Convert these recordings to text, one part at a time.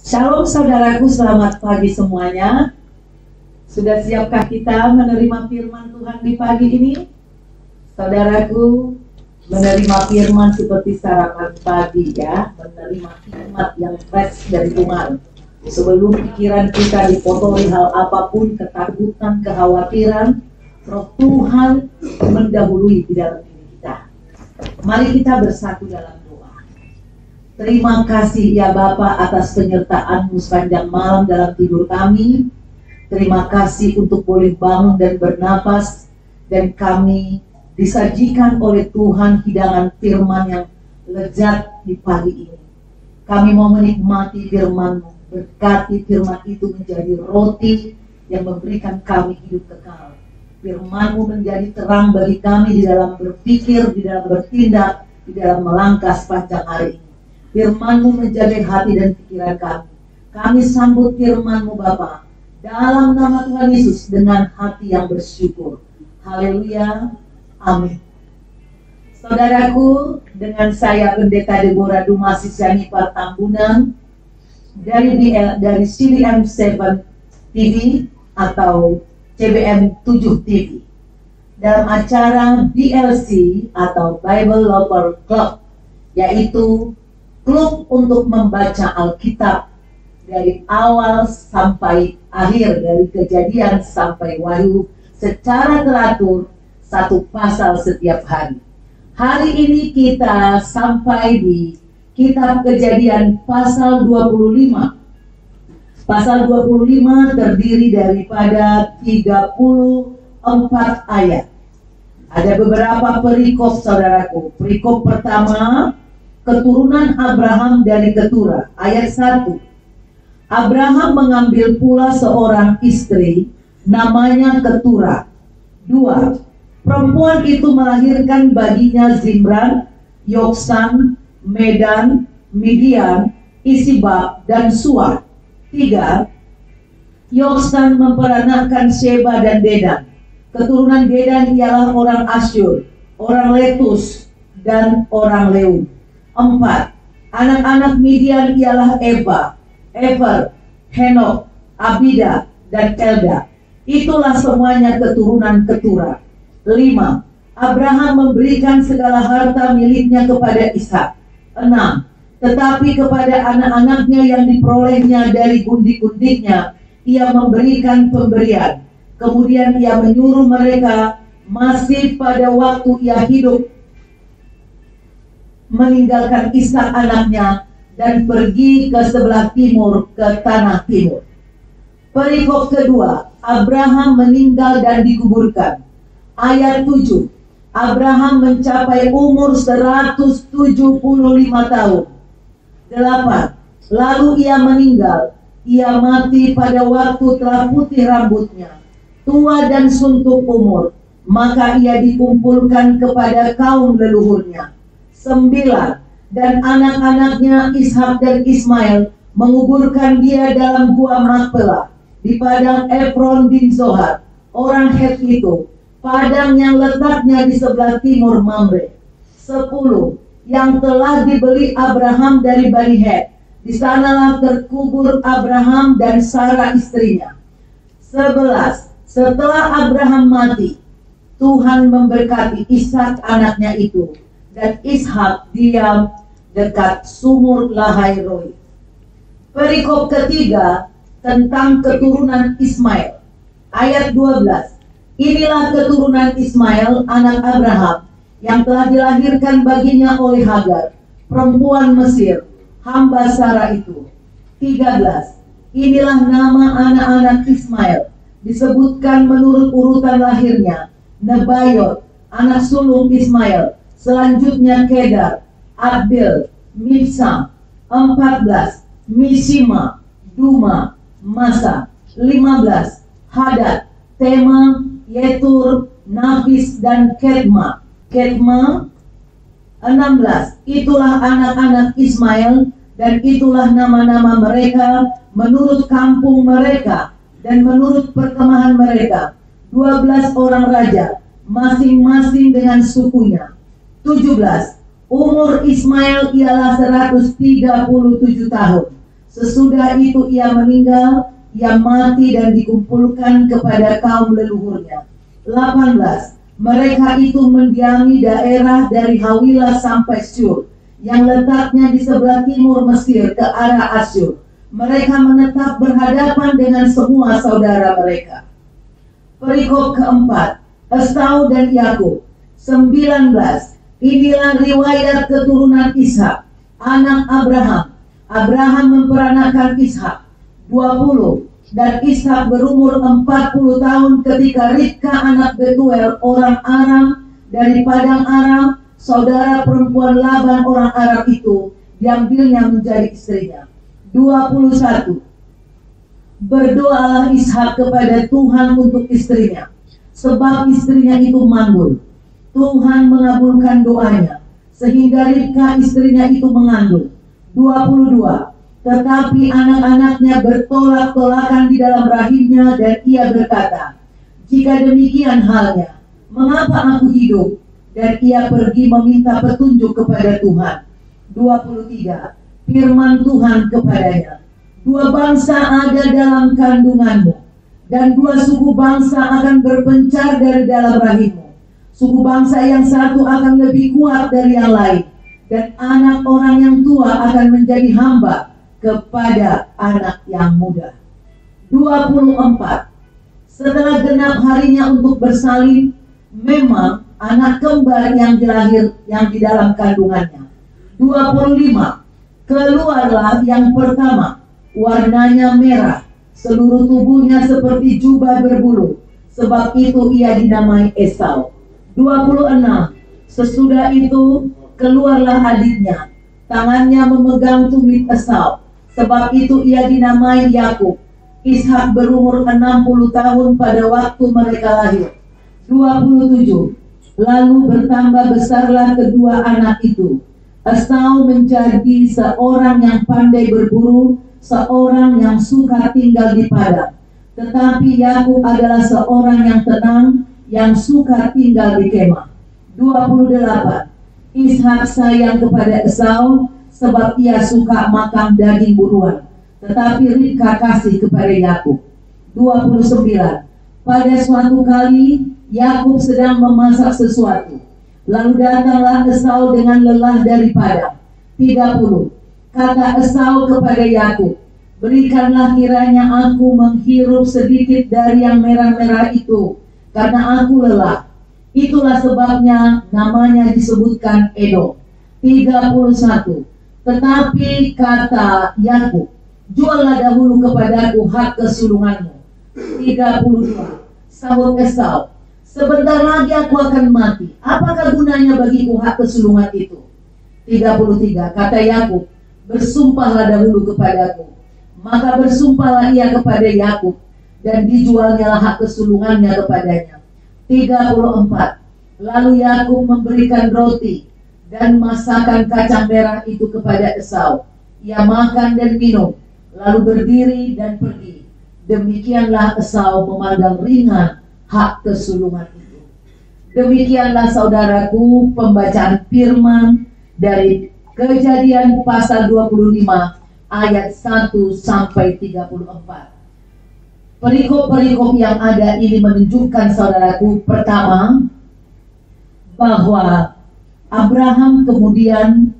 Shalom saudaraku, selamat pagi semuanya. Sudah siapkah kita menerima firman Tuhan di pagi ini? Saudaraku, menerima firman seperti sarapan pagi ya, menerima hikmat yang fresh dari Tuhan. Sebelum pikiran kita dikotori hal apapun, ketakutan, kekhawatiran, Roh Tuhan mendahului di dalam diri kita. Mari kita bersatu dalam doa. Terima kasih ya Bapa atas penyertaan-Mu sepanjang malam dalam tidur kami. Terima kasih untuk boleh bangun dan bernapas, dan kami disajikan oleh Tuhan hidangan firman yang lezat di pagi ini. Kami mau menikmati firman-Mu, berkati firman itu menjadi roti yang memberikan kami hidup kekal. Firman-Mu menjadi terang bagi kami di dalam berpikir, di dalam bertindak, di dalam melangkah sepanjang hari ini. Firman-Mu menjaga hati dan pikiran kami. Kami sambut firman-Mu Bapa dalam nama Tuhan Yesus dengan hati yang bersyukur. Haleluya, amin. Saudaraku, dengan saya Pendeta Deborah Dumasi Janipar Tambunan dari CBM 7 TV atau CBM 7 TV dalam acara BLC atau Bible Lover Club, yaitu klub untuk membaca Alkitab dari awal sampai akhir, dari Kejadian sampai Wahyu secara teratur, satu pasal setiap hari. Hari ini kita sampai di Kitab Kejadian pasal 25. Pasal 25 terdiri daripada 34 ayat. Ada beberapa perikop saudaraku. Perikop pertama, keturunan Abraham dari Ketura, ayat 1. Abraham mengambil pula seorang istri, namanya Ketura. 2. Perempuan itu melahirkan baginya Zimran, Yoksan, Medan, Midian, Isibak, dan Suah. 3. Yoksan memperanakkan Sheba dan Dedan. Keturunan Dedan ialah orang Asyur, orang Letus, dan orang Leum. 4. Anak-anak Midian ialah Eva, Ever, Henok, Abida, dan Elda. Itulah semuanya keturunan Ketura. 5. Abraham memberikan segala harta miliknya kepada Ishak. 6. Tetapi kepada anak-anaknya yang diperolehnya dari gundik-gundiknya, ia memberikan pemberian. Kemudian ia menyuruh mereka masih pada waktu ia hidup meninggalkan Ishak anaknya dan pergi ke sebelah timur, ke tanah timur. Perikop kedua, Abraham meninggal dan dikuburkan. Ayat 7. Abraham mencapai umur 175 tahun. 8. Lalu ia meninggal. Ia mati pada waktu telah putih rambutnya, tua dan suntuk umur. Maka ia dikumpulkan kepada kaum leluhurnya. 9. Dan anak-anaknya Ishak dan Ismail menguburkan dia dalam gua Makpelah di padang Efron bin Zohar, orang Het itu, padang yang letaknya di sebelah timur Mamre. 10. Yang telah dibeli Abraham dari Bani Het. Di sanalah terkubur Abraham dan Sarah istrinya. 11. Setelah Abraham mati, Tuhan memberkati Ishak anaknya itu, dan Ishak diam dekat sumur Lahai Roi. Perikop ketiga tentang keturunan Ismail. Ayat 12. Inilah keturunan Ismail, anak Abraham, yang telah dilahirkan baginya oleh Hagar, perempuan Mesir, hamba Sarah itu. 13. Inilah nama anak-anak Ismail, disebutkan menurut urutan lahirnya: Nebayot, anak sulung Ismail, selanjutnya Kedar, Adbel, Mibsam. 14. Mishima, Duma, Masa. 15. Hadad, Tema, Yetur, Nafis, dan Kedma. 16. Itulah anak-anak Ismail, dan itulah nama-nama mereka menurut kampung mereka dan menurut perkemahan mereka. 12 orang raja, masing-masing dengan sukunya. 17. Umur Ismail ialah 137 tahun Sesudah itu ia meninggal, ia mati dan dikumpulkan kepada kaum leluhurnya. 18. Mereka itu mendiami daerah dari Hawilah sampai Syur, yang letaknya di sebelah timur Mesir ke arah Asyur. Mereka menetap berhadapan dengan semua saudara mereka. Perikop keempat, Esau dan Yakub. 19. Inilah riwayat keturunan Ishak, anak Abraham. Abraham memperanakan Ishak. 20. Dan Ishak berumur 40 tahun ketika Ribka anak Betuel orang Aram dari padang Aram, saudara perempuan Laban orang Aram itu, diambilnya menjadi istrinya. 21. Berdoalah Ishak kepada Tuhan untuk istrinya, sebab istrinya itu mandul. Tuhan mengabulkan doanya, sehingga Ribka istrinya itu mengandung. 22. Tetapi anak-anaknya bertolak-tolakan di dalam rahimnya, dan ia berkata, jika demikian halnya, mengapa aku hidup? Dan ia pergi meminta petunjuk kepada Tuhan. 23. Firman Tuhan kepadanya, 2 bangsa ada dalam kandunganmu, dan 2 suku bangsa akan berpencar dari dalam rahimmu. Suku bangsa yang satu akan lebih kuat dari yang lain, dan anak orang yang tua akan menjadi hamba kepada anak yang muda. 24. Setelah genap harinya untuk bersalin, memang anak kembar yang dilahir yang di dalam kandungannya. 25. Keluarlah yang pertama, warnanya merah, seluruh tubuhnya seperti jubah berbulu, sebab itu ia dinamai Esau. 26. Sesudah itu keluarlah adiknya, tangannya memegang tumit Esau, sebab itu ia dinamai Yakub. Ishak berumur 60 tahun pada waktu mereka lahir. 27. Lalu bertambah besarlah kedua anak itu. Esau menjadi seorang yang pandai berburu, seorang yang suka tinggal di padang. Tetapi Yakub adalah seorang yang tenang, yang suka tinggal di kemah. 28. Ishak sayang kepada Esau, sebab ia suka makan daging buruan, tetapi Ribka kasih kepada Yakub. 29. Pada suatu kali Yakub sedang memasak sesuatu, lalu datanglah Esau dengan lelah dari padang. 30. Kata Esau kepada Yakub, berikanlah kiranya aku menghirup sedikit dari yang merah-merah itu, karena aku lelah. Itulah sebabnya namanya disebutkan Edom. 31. Tetapi kata Yakub, juallah dahulu kepadaku hak kesulunganmu. 32. Sahut Esau, sebentar lagi aku akan mati, apakah gunanya bagiku hak kesulungan itu? 33. Kata Yakub, bersumpahlah dahulu kepadaku. Maka bersumpahlah ia kepada Yakub, dan dijualnya hak kesulungannya kepadanya. 34. Lalu Yakub memberikan roti dan masakan kacang merah itu kepada Esau. Ia makan dan minum, lalu berdiri dan pergi. Demikianlah Esau memandang ringan hak kesulungan itu. Demikianlah saudaraku pembacaan firman dari Kejadian pasal 25 ayat 1 sampai 34. Perikop-perikop yang ada ini menunjukkan saudaraku, pertama, bahwa Abraham kemudian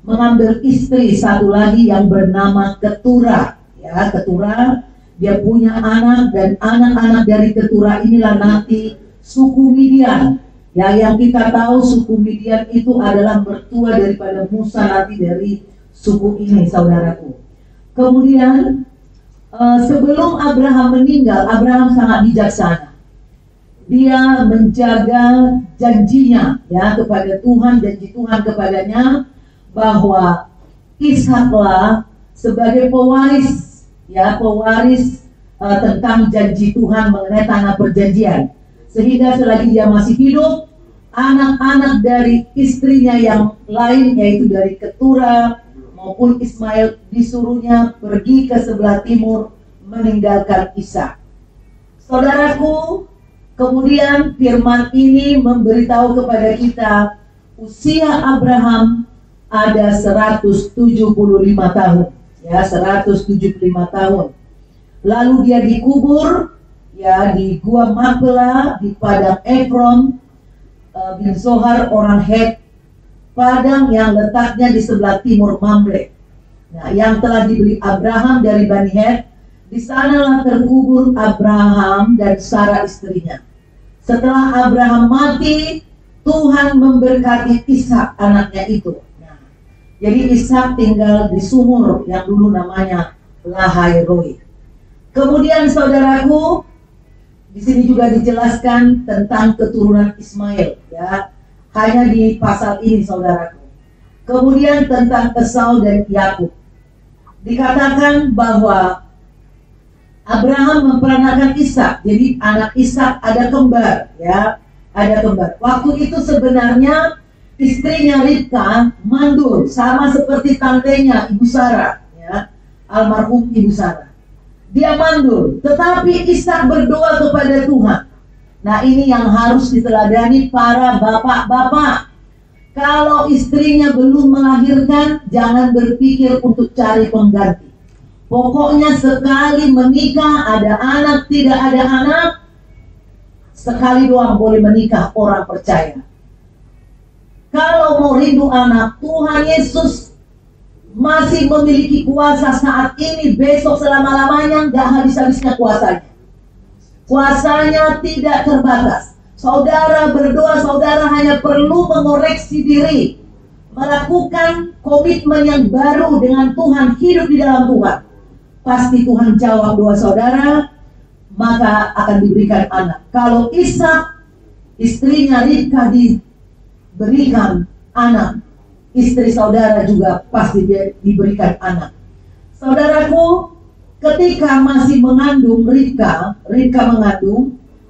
mengambil istri satu lagi yang bernama Ketura. Ya, Ketura, dia punya anak, dan anak-anak dari Ketura inilah nanti suku Midian. Ya, yang kita tahu suku Midian itu adalah mertua daripada Musa nanti dari suku ini, saudaraku. Kemudian sebelum Abraham meninggal, Abraham sangat bijaksana. Dia menjaga janjinya ya kepada Tuhan, janji Tuhan kepadanya bahwa Ishaklah sebagai pewaris ya, pewaris tentang janji Tuhan mengenai tanah perjanjian. Sehingga selagi dia masih hidup, anak-anak dari istrinya yang lain, yaitu dari Ketura maupun Ismail, disuruhnya pergi ke sebelah timur meninggalkan Ishak. Saudaraku, kemudian firman ini memberitahu kepada kita usia Abraham ada 175 tahun. ya 175 tahun. Lalu dia dikubur ya di Gua Makpela di padang Efron bin Zohar orang Het, padang yang letaknya di sebelah timur Mamre. Nah, yang telah dibeli Abraham dari Bani Het. Di sanalah terkubur Abraham dan Sarah istrinya. Setelah Abraham mati, Tuhan memberkati Ishak anaknya itu. Nah, jadi Ishak tinggal di sumur yang dulu namanya Lahai Roi. Kemudian saudaraku, di sini juga dijelaskan tentang keturunan Ismail, ya. Hanya di pasal ini saudaraku. Kemudian tentang Esau dan Yakub. Dikatakan bahwa Abraham memperanakan Ishak. Jadi anak Ishak ada kembar, ya, ada kembar. Waktu itu sebenarnya istrinya Ribka mandul, sama seperti tantenya Ibu Sarah, ya, almarhum Ibu Sarah. Dia mandul, tetapi Ishak berdoa kepada Tuhan. Nah, ini yang harus diteladani para bapak-bapak. Kalau istrinya belum melahirkan, jangan berpikir untuk cari pengganti. Pokoknya sekali menikah, ada anak, tidak ada anak, sekali doang boleh menikah orang percaya. Kalau mau rindu anak, Tuhan Yesus masih memiliki kuasa saat ini, besok selama-lamanya, gak habis-habisnya kuasanya. Kuasanya tidak terbatas. Saudara berdoa, saudara hanya perlu mengoreksi diri, melakukan komitmen yang baru dengan Tuhan, hidup di dalam Tuhan. Pasti Tuhan jawab doa saudara, maka akan diberikan anak. Kalau Ishak, istrinya Ribka diberikan anak, istri saudara juga pasti diberikan anak. Saudaraku, ketika masih mengandung Ribka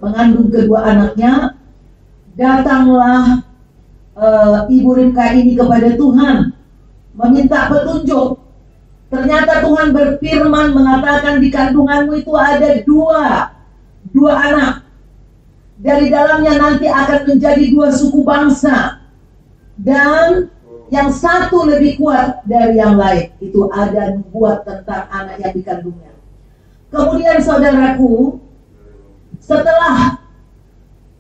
mengandung kedua anaknya, datanglah ibu Ribka ini kepada Tuhan, meminta petunjuk. Ternyata Tuhan berfirman mengatakan di kandunganmu itu ada dua anak. Dari dalamnya nanti akan menjadi 2 suku bangsa. Dan yang satu lebih kuat dari yang lain. Itu ada nubuat tentang anak yang dikandungnya. Kemudian saudaraku, setelah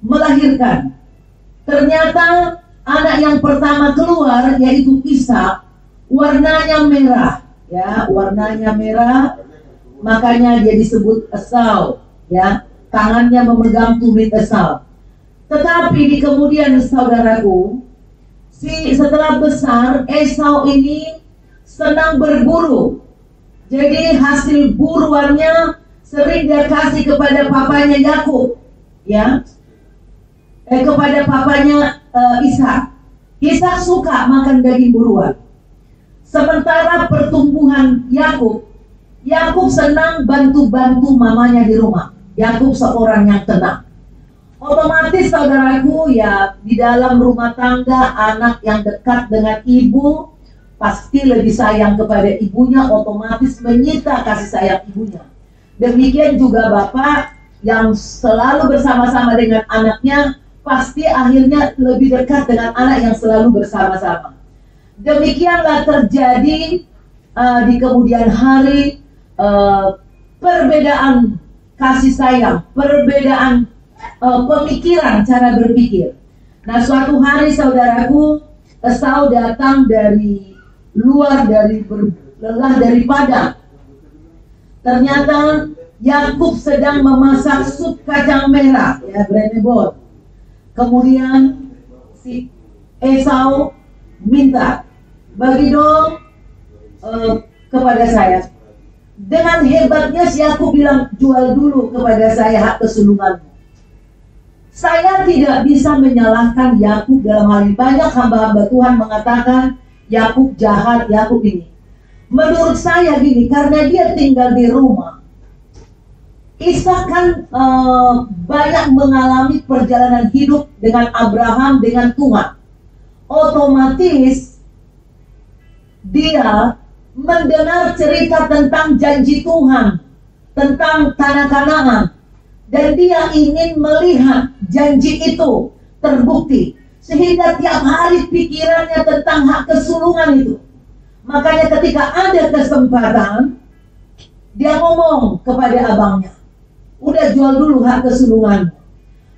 melahirkan, ternyata anak yang pertama keluar yaitu Ishak, warnanya merah. Ya, warnanya merah, makanya dia disebut Esau, ya, tangannya memegang tumit Esau. Tetapi di kemudian saudaraku, setelah besar, Esau ini senang berburu. Jadi hasil buruannya sering dia kasih kepada papanya Yakub, ya, kepada papanya Ishak. Ishak suka makan daging buruan. Sementara pertumbuhan Yakub senang bantu-bantu mamanya di rumah. Yakub seorang yang tenang. Otomatis saudaraku, ya, di dalam rumah tangga anak yang dekat dengan ibu pasti lebih sayang kepada ibunya, otomatis menyita kasih sayang ibunya. Demikian juga bapak yang selalu bersama-sama dengan anaknya pasti akhirnya lebih dekat dengan anak yang selalu bersama-sama. Demikianlah terjadi di kemudian hari, perbedaan kasih sayang, perbedaan pemikiran, cara berpikir. Nah, suatu hari saudaraku, Esau datang dari luar, lelah dari padang. Ternyata Yakub sedang memasak sup kacang merah, ya, brenebon. Kemudian si Esau minta, bagi dong kepada saya. Dengan hebatnya si Yakub bilang, jual dulu kepada saya hak kesulunganmu. Saya tidak bisa menyalahkan Yakub dalam hal ini. Banyak hamba-hamba Tuhan mengatakan Yakub jahat, Yakub ini. Menurut saya gini, karena dia tinggal di rumah. Ishak kan banyak mengalami perjalanan hidup dengan Abraham, dengan Tuhan. Otomatis dia mendengar cerita tentang janji Tuhan, tentang tanah Kanaan, dan dia ingin melihat janji itu terbukti, sehingga tiap hari pikirannya tentang hak kesulungan itu. Makanya ketika ada kesempatan, dia ngomong kepada abangnya, udah jual dulu hak kesulungan.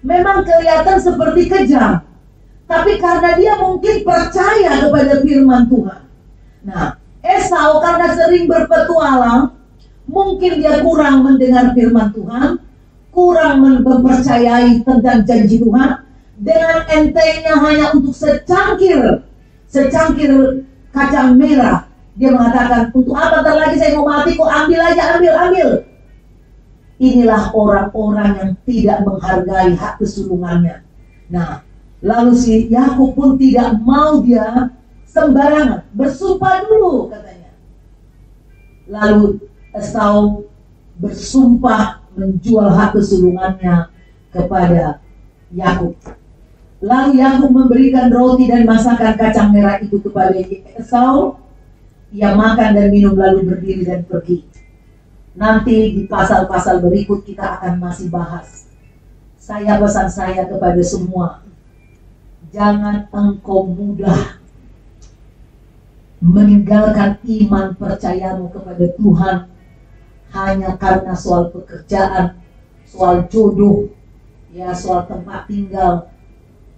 Memang kelihatan seperti kejam, tapi karena dia mungkin percaya kepada firman Tuhan. Nah, Esau karena sering berpetualang, mungkin dia kurang mendengar firman Tuhan, kurang mempercayai tentang janji Tuhan. Dengan entengnya hanya untuk secangkir kacang merah, dia mengatakan, untuk apa ntar lagi saya mau mati kok, ambil aja, ambil. Inilah orang-orang yang tidak menghargai hak kesulungannya. Nah, lalu si Yakub pun tidak mau dia sembarangan, bersumpah dulu katanya. Lalu Esau bersumpah menjual hak kesulungannya kepada Yakub. Lalu Yakub memberikan roti dan masakan kacang merah itu kepada Esau. Ia makan dan minum lalu berdiri dan pergi. Nanti di pasal-pasal berikut kita akan masih bahas. Pesan saya kepada semua, jangan engkau mudah meninggalkan iman percayamu kepada Tuhan hanya karena soal pekerjaan, soal jodoh, ya soal tempat tinggal,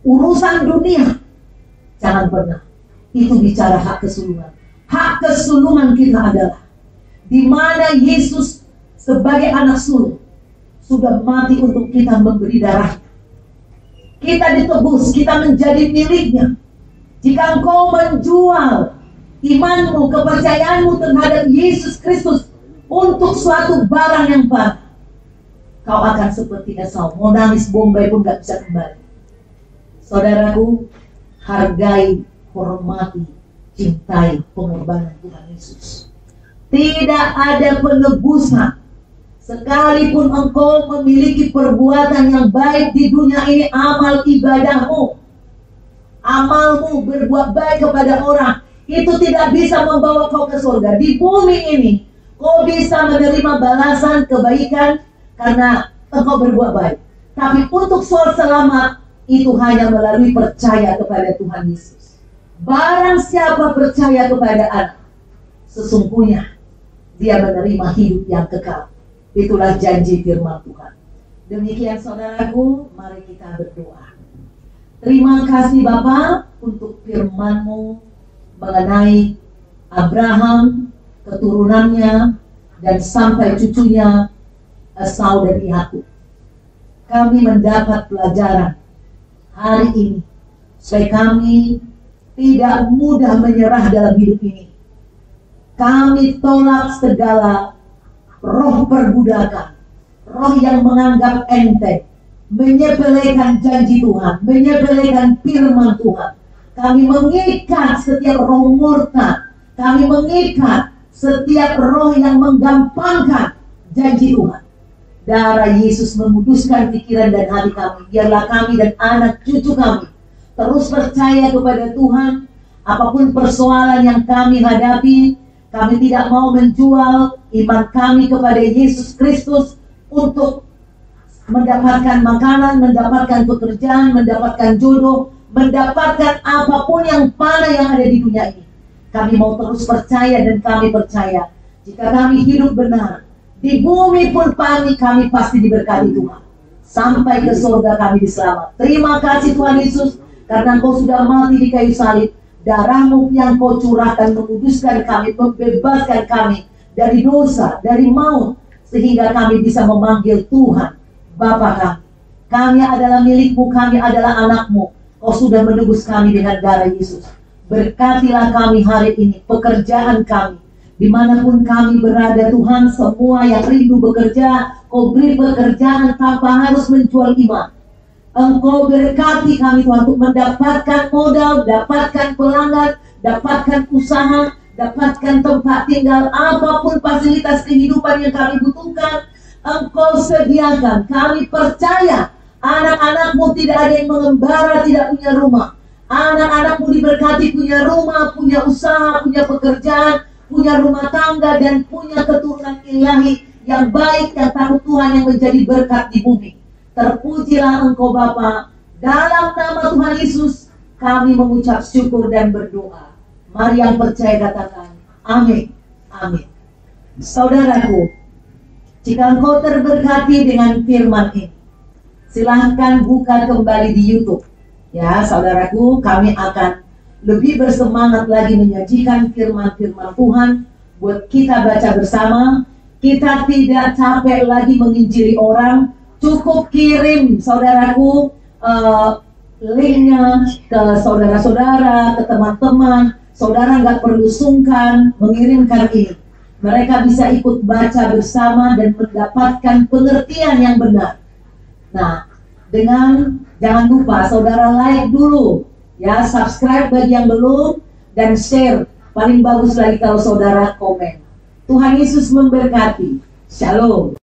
urusan dunia. Jangan pernah. Itu bicara hak kesulungan. Hak kesulungan kita adalah di mana Yesus sebagai anak sulung sudah mati untuk kita, memberi darahnya. Kita ditebus, kita menjadi miliknya. Jika engkau menjual imanmu, kepercayaanmu terhadap Yesus Kristus untuk suatu barang yang baru, kau akan seperti Esau, mau nangis Bombay pun gak bisa kembali. Saudaraku, hargai, hormati, cintai pengorbanan Tuhan Yesus. Tidak ada penebusan sekalipun engkau memiliki perbuatan yang baik di dunia ini, amal ibadahmu, amalmu berbuat baik kepada orang, itu tidak bisa membawa kau ke surga. Di bumi ini kau bisa menerima balasan kebaikan karena engkau berbuat baik, tapi untuk soal selamat itu hanya melalui percaya kepada Tuhan Yesus. Barang siapa percaya kepada Anak, sesungguhnya dia menerima hidup yang kekal. Itulah janji firman Tuhan. Demikian saudaraku, mari kita berdoa. Terima kasih Bapa untuk firman-Mu mengenai Abraham, keturunannya, dan sampai cucunya Esau dan Yakub. Kami mendapat pelajaran hari ini supaya kami tidak mudah menyerah dalam hidup ini. Kami tolak segala roh perbudakan, roh yang menganggap enteng, menyepelekan janji Tuhan, menyepelekan firman Tuhan. Kami mengikat setiap roh murtad, kami mengikat setiap roh yang menggampangkan janji Tuhan. Darah Yesus memuduskan pikiran dan hati kami. Biarlah kami dan anak cucu kami terus percaya kepada Tuhan. Apapun persoalan yang kami hadapi, kami tidak mau menjual iman kami kepada Yesus Kristus untuk mendapatkan makanan, mendapatkan pekerjaan, mendapatkan jodoh, mendapatkan apapun yang mana yang ada di dunia ini. Kami mau terus percaya, dan kami percaya jika kami hidup benar di bumi pun kami pasti diberkati Tuhan. Sampai ke surga kami diselamat. Terima kasih Tuhan Yesus, karena Engkau sudah mati di kayu salib. Darah-Mu yang Kau curahkan menguduskan kami, membebaskan kami dari dosa, dari maut, sehingga kami bisa memanggil Tuhan Bapa kami. Kami adalah milik-Mu, kami adalah anak-Mu. Kau sudah menebus kami dengan darah Yesus. Berkatilah kami hari ini, pekerjaan kami, dimanapun kami berada Tuhan. Semua yang rindu bekerja, Kau beri pekerjaan tanpa harus menjual iman. Engkau berkati kami Tuhan untuk mendapatkan modal, dapatkan pelanggan, dapatkan usaha, dapatkan tempat tinggal, apapun fasilitas kehidupan yang kami butuhkan, Engkau sediakan. Kami percaya anak-anak-Mu tidak ada yang mengembara, tidak punya rumah. Anak-anak-Mu diberkati, punya rumah, punya usaha, punya pekerjaan, punya rumah tangga, dan punya keturunan ilahi yang baik, yang takut Tuhan, yang menjadi berkat di bumi. Terpujilah Engkau Bapa. Dalam nama Tuhan Yesus kami mengucap syukur dan berdoa. Mari yang percaya katakan, amin, amin. Saudaraku, jika engkau terberkati dengan firman ini, silahkan buka kembali di YouTube. Ya, saudaraku, kami akan lebih bersemangat lagi menyajikan firman-firman Tuhan buat kita baca bersama. Kita tidak capek lagi menginjili orang. Cukup kirim, saudaraku, linknya ke saudara-saudara, ke teman-teman. Saudara nggak perlu sungkan mengirimkan ini. Mereka bisa ikut baca bersama dan mendapatkan pengertian yang benar. Nah, jangan lupa saudara like dulu, ya, subscribe bagi yang belum, dan share. Paling bagus lagi kalau saudara komen. Tuhan Yesus memberkati. Shalom.